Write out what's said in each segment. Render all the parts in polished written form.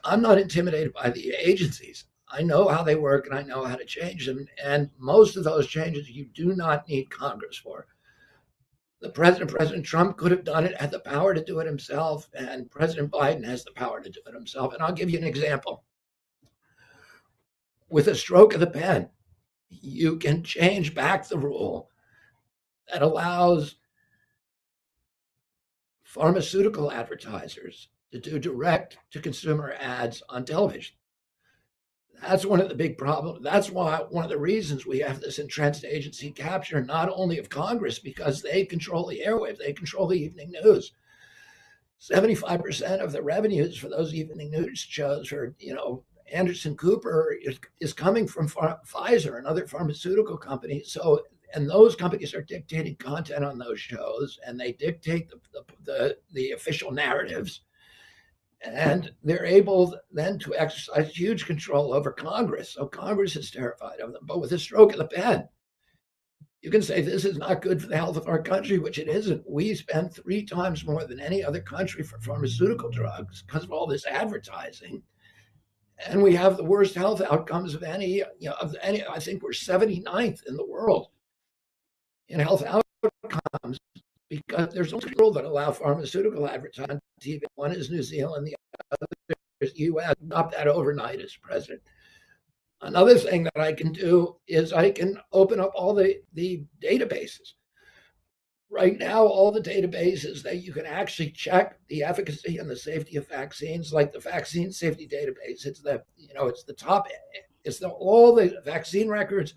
I'm not intimidated by the agencies. I know how they work and I know how to change them. And most of those changes you do not need Congress for. President Trump could have done it, had the power to do it himself, and President Biden has the power to do it himself. And I'll give you an example. With a stroke of the pen, you can change back the rule that allows pharmaceutical advertisers to do direct to consumer ads on television. That's one of the big problems. That's why one of the reasons we have this entrenched agency capture, not only of Congress, because they control the airwaves, they control the evening news. 75% of the revenues for those evening news shows are, Anderson Cooper is coming from Pfizer and other pharmaceutical companies. So, and those companies are dictating content on those shows, and they dictate the official narratives. And they're able then to exercise huge control over Congress. So Congress is terrified of them. But with a stroke of the pen, you can say this is not good for the health of our country, which it isn't. We spend 3 times more than any other country for pharmaceutical drugs because of all this advertising. And we have the worst health outcomes of any, I think we're 79th in the world in health outcomes because there's only rule that allow pharmaceutical advertising on TV. One is New Zealand, the other is US. Adopt that overnight as president. Another thing that I can do is I can open up all the databases. Right now, all the databases that you can actually check the efficacy and the safety of vaccines, like the vaccine safety database. It's the top. It's all the vaccine records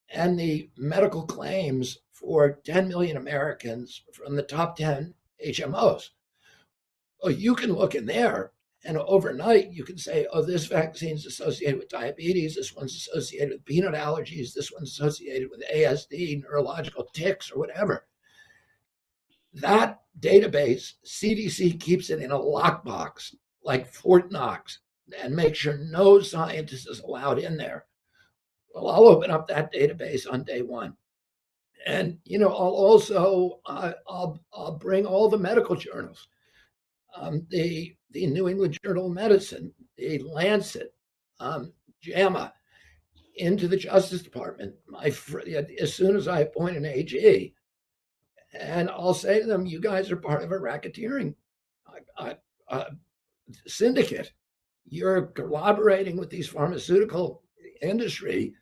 and the medical claims for 10 million Americans from the top 10 HMOs. Well, you can look in there and overnight you can say, oh, this vaccine is associated with diabetes, this one's associated with peanut allergies, this one's associated with ASD, neurological tics, or whatever. That database, CDC keeps it in a lockbox like Fort Knox and makes sure no scientist is allowed in there. Well, I'll open up that database on day one. And I'll also I'll bring all the medical journals, the New England Journal of Medicine, the Lancet, JAMA, into the Justice Department. As soon as I appoint an AG, and I'll say to them, "You guys are part of a racketeering syndicate. You're collaborating with these pharmaceutical industry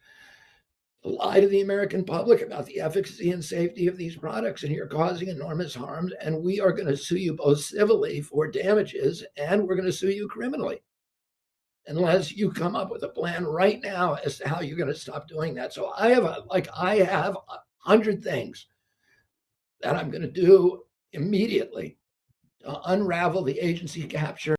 lie to the American public about the efficacy and safety of these products, and you're causing enormous harm. And we are going to sue you both civilly for damages, and we're going to sue you criminally unless you come up with a plan right now as to how you're going to stop doing that." So I have 100 things that I'm going to do immediately to unravel the agency capture